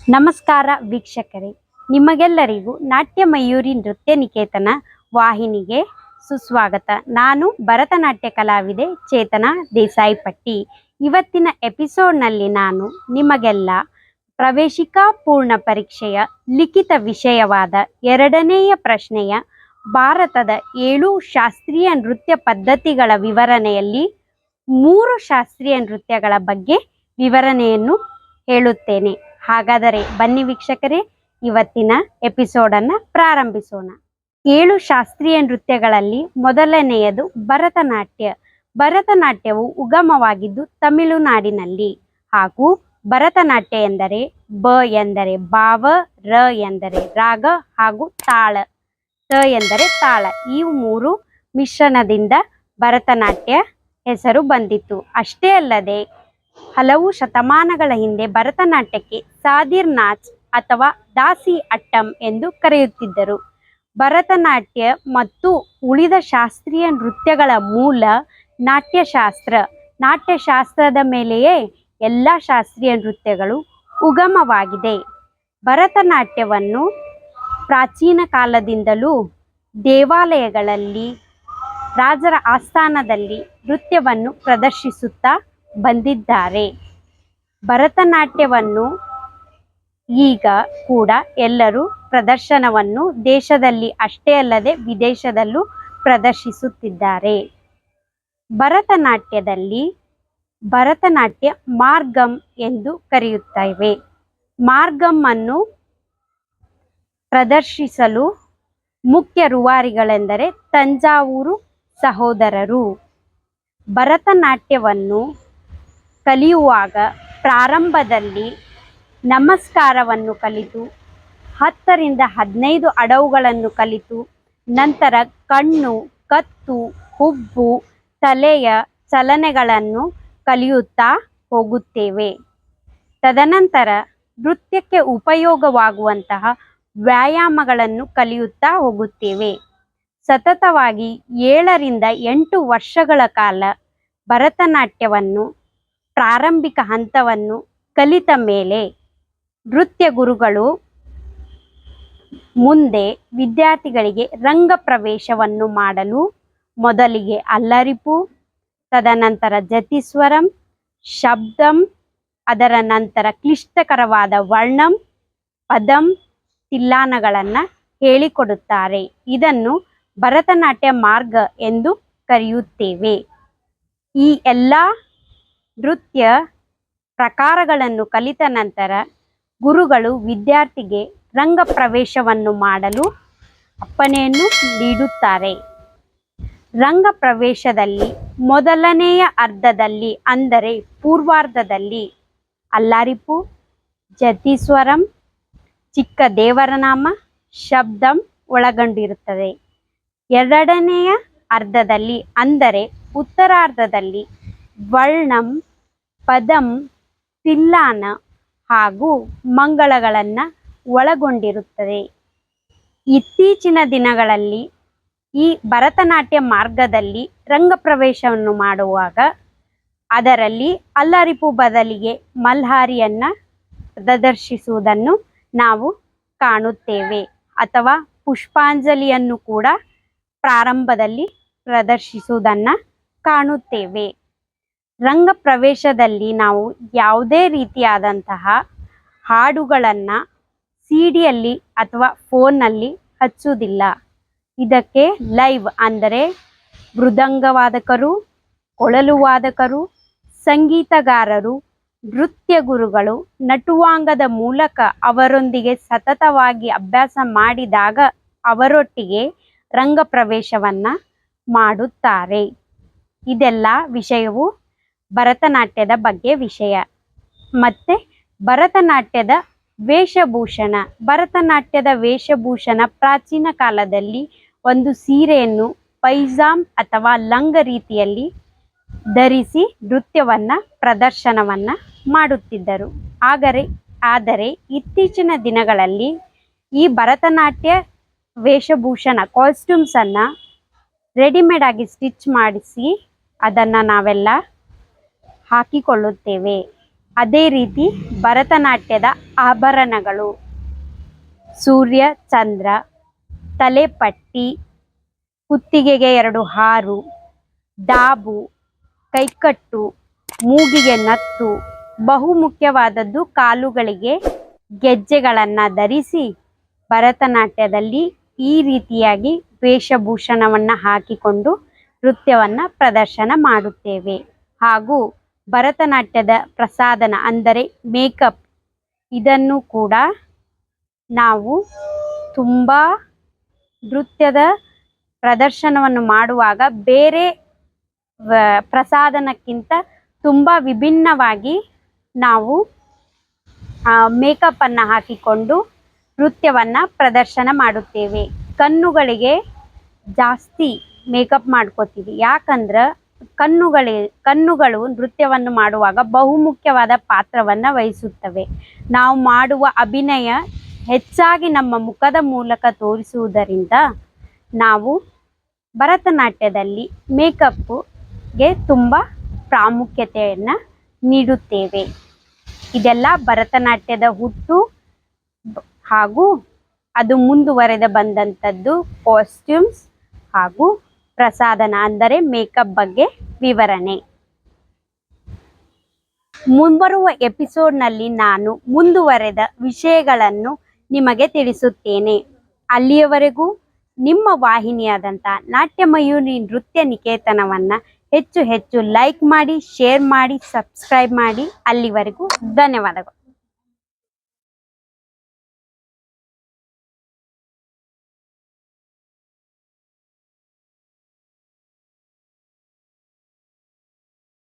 ನಮಸ್ಕಾರ ವೀಕ್ಷಕರೇ, ನಿಮಗೆಲ್ಲರಿಗೂ ನಾಟ್ಯ ಮಯೂರಿ ನೃತ್ಯ ನಿಕೇತನ ವಾಹಿನಿಗೆ ಸುಸ್ವಾಗತ. ನಾನು ಭರತನಾಟ್ಯ ಕಲಾವಿದೆ ಚೇತನ ದೇಸಾಯಿಪಟ್ಟಿ. ಇವತ್ತಿನ ಎಪಿಸೋಡ್ನಲ್ಲಿ ನಾನು ನಿಮಗೆಲ್ಲ ಪ್ರವೇಶಿಕಾ ಪೂರ್ಣ ಪರೀಕ್ಷೆಯ ಲಿಖಿತ ವಿಷಯವಾದ 2ನೇಯ ಪ್ರಶ್ನೆಯ ಭಾರತದ 7 ಶಾಸ್ತ್ರೀಯ ನೃತ್ಯ ಪದ್ಧತಿಗಳ ವಿವರಣೆಯಲ್ಲಿ 3 ಶಾಸ್ತ್ರೀಯ ನೃತ್ಯಗಳ ಬಗ್ಗೆ ವಿವರಣೆಯನ್ನು ಹೇಳುತ್ತೇನೆ. ಹಾಗಾದರೆ ಬನ್ನಿ ವೀಕ್ಷಕರೇ, ಇವತ್ತಿನ ಎಪಿಸೋಡನ್ನು ಪ್ರಾರಂಭಿಸೋಣ. 7 ಶಾಸ್ತ್ರೀಯ ನೃತ್ಯಗಳಲ್ಲಿ ಮೊದಲನೆಯದು ಭರತನಾಟ್ಯ. ಭರತನಾಟ್ಯವು ಉಗಮವಾಗಿದ್ದು ತಮಿಳುನಾಡಿನಲ್ಲಿ. ಹಾಗೂ ಭರತನಾಟ್ಯ ಎಂದರೆ ಬ ಎಂದರೆ ಭಾವ, ರ ಎಂದರೆ ರಾಗ ಹಾಗೂ ತಾಳ, ತ ಎಂದರೆ ತಾಳ. ಈ 3 ಮಿಶ್ರಣದಿಂದ ಭರತನಾಟ್ಯ ಹೆಸರು ಬಂದಿತ್ತು. ಅಷ್ಟೇ ಅಲ್ಲದೆ ಹಲವು ಶತಮಾನಗಳ ಹಿಂದೆ ಭರತನಾಟ್ಯಕ್ಕೆ ಸಾದಿರ್ ನಾಚ್ ಅಥವಾ ದಾಸಿ ಅಟ್ಟಂ ಎಂದು ಕರೆಯುತ್ತಿದ್ದರು. ಭರತನಾಟ್ಯ ಮತ್ತು ಉಳಿದ ಶಾಸ್ತ್ರೀಯ ನೃತ್ಯಗಳ ಮೂಲ ನಾಟ್ಯಶಾಸ್ತ್ರ. ನಾಟ್ಯಶಾಸ್ತ್ರದ ಮೇಲೆಯೇ ಎಲ್ಲ ಶಾಸ್ತ್ರೀಯ ನೃತ್ಯಗಳು ಉಗಮವಾಗಿದೆ. ಭರತನಾಟ್ಯವನ್ನು ಪ್ರಾಚೀನ ಕಾಲದಿಂದಲೂ ದೇವಾಲಯಗಳಲ್ಲಿ, ರಾಜರ ಆಸ್ಥಾನದಲ್ಲಿ ನೃತ್ಯವನ್ನು ಪ್ರದರ್ಶಿಸುತ್ತಾ ಬಂದಿದ್ದಾರೆ. ಭರತನಾಟ್ಯವನ್ನು ಈಗ ಕೂಡ ಎಲ್ಲರೂ ಪ್ರದರ್ಶನವನ್ನು ದೇಶದಲ್ಲಿ ಅಷ್ಟೇ ಅಲ್ಲದೆ ವಿದೇಶದಲ್ಲೂ ಪ್ರದರ್ಶಿಸುತ್ತಿದ್ದಾರೆ. ಭರತನಾಟ್ಯದಲ್ಲಿ ಭರತನಾಟ್ಯ ಮಾರ್ಗಮ್ ಎಂದು ಕರೆಯುತ್ತೇವೆ. ಮಾರ್ಗಮ್ ಅನ್ನು ಪ್ರದರ್ಶಿಸಲು ಮುಖ್ಯ ರೂವಾರಿಗಳೆಂದರೆ ತಂಜಾವೂರು ಸಹೋದರರು. ಭರತನಾಟ್ಯವನ್ನು ಕಲಿಯುವಾಗ ಪ್ರಾರಂಭದಲ್ಲಿ ನಮಸ್ಕಾರವನ್ನು ಕಲಿತು 10 ರಿಂದ 15 ಅಡವುಗಳನ್ನು ಕಲಿತು ನಂತರ ಕಣ್ಣು, ಕತ್ತು, ಹುಬ್ಬು, ತಲೆಯ ಚಲನೆಗಳನ್ನು ಕಲಿಯುತ್ತಾ ಹೋಗುತ್ತೇವೆ. ತದನಂತರ ನೃತ್ಯಕ್ಕೆ ಉಪಯೋಗವಾಗುವಂತಹ ವ್ಯಾಯಾಮಗಳನ್ನು ಕಲಿಯುತ್ತಾ ಹೋಗುತ್ತೇವೆ. ಸತತವಾಗಿ 7 ರಿಂದ 8 ವರ್ಷಗಳ ಕಾಲ ಭರತನಾಟ್ಯವನ್ನು ಪ್ರಾರಂಭಿಕ ಹಂತವನ್ನು ಕಲಿತ ಮೇಲೆ ನೃತ್ಯ ಗುರುಗಳು ಮುಂದೆ ವಿದ್ಯಾರ್ಥಿಗಳಿಗೆ ರಂಗ ಪ್ರವೇಶವನ್ನು ಮಾಡಲು ಮೊದಲಿಗೆ ಅಲ್ಲರಿಪು, ತದನಂತರ ಜತಿಸ್ವರಂ, ಶಬ್ದಂ, ಅದರ ನಂತರ ಕ್ಲಿಷ್ಟಕರವಾದ ವರ್ಣಂ, ಪದಂ, ತಿಲ್ಲಾನಗಳನ್ನು ಹೇಳಿಕೊಡುತ್ತಾರೆ. ಇದನ್ನು ಭರತನಾಟ್ಯ ಮಾರ್ಗ ಎಂದು ಕರೆಯುತ್ತೇವೆ. ಈ ಎಲ್ಲ ನೃತ್ಯ ಪ್ರಕಾರಗಳನ್ನು ಕಲಿತ ನಂತರ ಗುರುಗಳು ವಿದ್ಯಾರ್ಥಿಗೆ ರಂಗ ಪ್ರವೇಶವನ್ನು ಮಾಡಲು ಅಪ್ಪಣೆಯನ್ನು ನೀಡುತ್ತಾರೆ. ರಂಗ ಪ್ರವೇಶದಲ್ಲಿ ಮೊದಲನೆಯ ಅರ್ಧದಲ್ಲಿ ಅಂದರೆ ಪೂರ್ವಾರ್ಧದಲ್ಲಿ ಅಲ್ಲಾರಿಪು, ಜತಿಸ್ವರಂ, ಚಿಕ್ಕ ದೇವರನಾಮ, ಶಬ್ದಂ ಒಳಗೊಂಡಿರುತ್ತದೆ. 2ನೇಯ ಅರ್ಧದಲ್ಲಿ ಅಂದರೆ ಉತ್ತರಾರ್ಧದಲ್ಲಿ ವರ್ಣಂ, ಪದಂ, ತಿಲ್ಲಾನ ಹಾಗೂ ಮಂಗಳಗಳನ್ನು ಒಳಗೊಂಡಿರುತ್ತದೆ. ಇತ್ತೀಚಿನ ದಿನಗಳಲ್ಲಿ ಈ ಭರತನಾಟ್ಯ ಮಾರ್ಗದಲ್ಲಿ ರಂಗ ಪ್ರವೇಶವನ್ನು ಮಾಡುವಾಗ ಅದರಲ್ಲಿ ಅಲ್ಲರಿಪು ಬದಲಿಗೆ ಮಲ್ಹಾರಿಯನ್ನು ಪ್ರದರ್ಶಿಸುವುದನ್ನು ನಾವು ಕಾಣುತ್ತೇವೆ. ಅಥವಾ ಪುಷ್ಪಾಂಜಲಿಯನ್ನು ಕೂಡ ಪ್ರಾರಂಭದಲ್ಲಿ ಪ್ರದರ್ಶಿಸುವುದನ್ನು ಕಾಣುತ್ತೇವೆ. ರಂಗ ಪ್ರವೇಶದಲ್ಲಿ ನಾವು ಯಾವುದೇ ರೀತಿಯಾದಂತಹ ಹಾಡುಗಳನ್ನು ಸಿಡಿಯಲ್ಲಿ ಅಥವಾ ಫೋನ್ನಲ್ಲಿ ಹಚ್ಚುವುದಿಲ್ಲ. ಇದಕ್ಕೆ ಲೈವ್ ಅಂದರೆ ಮೃದಂಗವಾದಕರು, ಕೊಳಲು ವಾದಕರು, ಸಂಗೀತಗಾರರು, ನೃತ್ಯ ಗುರುಗಳು ನಟುವಾಂಗದ ಮೂಲಕ ಅವರೊಂದಿಗೆ ಸತತವಾಗಿ ಅಭ್ಯಾಸ ಮಾಡಿದಾಗ ಅವರೊಟ್ಟಿಗೆ ರಂಗ ಪ್ರವೇಶವನ್ನು ಮಾಡುತ್ತಾರೆ. ಇದೆಲ್ಲ ವಿಷಯವು ಭರತನಾಟ್ಯದ ಬಗ್ಗೆ ವಿಷಯ. ಮತ್ತು ಭರತನಾಟ್ಯದ ವೇಷಭೂಷಣ. ಭರತನಾಟ್ಯದ ವೇಷಭೂಷಣ ಪ್ರಾಚೀನ ಕಾಲದಲ್ಲಿ ಒಂದು ಸೀರೆಯನ್ನು ಪೈಜಾಮ್ ಅಥವಾ ಲಂಗ ರೀತಿಯಲ್ಲಿ ಧರಿಸಿ ನೃತ್ಯವನ್ನು ಪ್ರದರ್ಶನವನ್ನು ಮಾಡುತ್ತಿದ್ದರು. ಆದರೆ ಇತ್ತೀಚಿನ ದಿನಗಳಲ್ಲಿ ಈ ಭರತನಾಟ್ಯ ವೇಷಭೂಷಣ ಕಾಸ್ಟ್ಯೂಮ್ಸನ್ನು ರೆಡಿಮೇಡ್ ಆಗಿ ಸ್ಟಿಚ್ ಮಾಡಿಸಿ ಅದನ್ನು ನಾವೆಲ್ಲ ಹಾಕಿಕೊಳ್ಳುತ್ತೇವೆ. ಅದೇ ರೀತಿ ಭರತನಾಟ್ಯದ ಆಭರಣಗಳು ಸೂರ್ಯ ಚಂದ್ರ, ತಲೆಪಟ್ಟಿ, ಕುತ್ತಿಗೆಗೆ 2 ಹಾರು, ಡಾಬು, ಕೈಕಟ್ಟು, ಮೂಗಿಗೆ ನತ್ತು, ಬಹುಮುಖ್ಯವಾದದ್ದು ಕಾಲುಗಳಿಗೆ ಗೆಜ್ಜೆಗಳನ್ನು ಧರಿಸಿ ಭರತನಾಟ್ಯದಲ್ಲಿ ಈ ರೀತಿಯಾಗಿ ವೇಷಭೂಷಣವನ್ನು ಹಾಕಿಕೊಂಡು ನೃತ್ಯವನ್ನು ಪ್ರದರ್ಶನ ಮಾಡುತ್ತೇವೆ. ಹಾಗೂ ಭರತನಾಟ್ಯದ ಪ್ರಸಾದನ ಅಂದರೆ ಮೇಕಪ್, ಇದನ್ನು ಕೂಡ ನಾವು ತುಂಬ ನೃತ್ಯದ ಪ್ರದರ್ಶನವನ್ನು ಮಾಡುವಾಗ ಬೇರೆ ಪ್ರಸಾದನಕ್ಕಿಂತ ತುಂಬ ವಿಭಿನ್ನವಾಗಿ ನಾವು ಮೇಕಪ್ಪನ್ನು ಹಾಕಿಕೊಂಡು ನೃತ್ಯವನ್ನು ಪ್ರದರ್ಶನ ಮಾಡುತ್ತೇವೆ. ಕಣ್ಣುಗಳಿಗೆ ಜಾಸ್ತಿ ಮೇಕಪ್ ಮಾಡ್ಕೋತೀವಿ, ಯಾಕಂದ್ರೆ ಕಣ್ಣುಗಳು ನೃತ್ಯವನ್ನು ಮಾಡುವಾಗ ಬಹುಮುಖ್ಯವಾದ ಪಾತ್ರವನ್ನು ವಹಿಸುತ್ತವೆ. ನಾವು ಮಾಡುವ ಅಭಿನಯ ಹೆಚ್ಚಾಗಿ ನಮ್ಮ ಮುಖದ ಮೂಲಕ ತೋರಿಸುವುದರಿಂದ ನಾವು ಭರತನಾಟ್ಯದಲ್ಲಿ ಮೇಕಪ್ಗೆ ತುಂಬ ಪ್ರಾಮುಖ್ಯತೆಯನ್ನು ನೀಡುತ್ತೇವೆ. ಇದೆಲ್ಲ ಭರತನಾಟ್ಯದ ಹುಟ್ಟು ಹಾಗೂ ಅದು ಮುಂದುವರೆದು ಬಂದಂಥದ್ದು ಕಾಸ್ಟ್ಯೂಮ್ಸ್ ಹಾಗೂ ಪ್ರಸಾದನ ಅಂದರೆ ಮೇಕಪ್ ಬಗ್ಗೆ ವಿವರಣೆ. ಮುಂಬರುವ ಎಪಿಸೋಡ್ನಲ್ಲಿ ನಾನು ಮುಂದುವರೆದ ವಿಷಯಗಳನ್ನು ನಿಮಗೆ ತಿಳಿಸುತ್ತೇನೆ. ಅಲ್ಲಿಯವರೆಗೂ ನಿಮ್ಮ ವಾಹಿನಿಯಾದಂಥ ನಾಟ್ಯಮಯೂರಿ ನೃತ್ಯ ನಿಕೇತನವನ್ನು ಹೆಚ್ಚು ಲೈಕ್ ಮಾಡಿ, ಶೇರ್ ಮಾಡಿ, ಸಬ್ಸ್ಕ್ರೈಬ್ ಮಾಡಿ. ಅಲ್ಲಿವರೆಗೂ ಧನ್ಯವಾದಗಳು.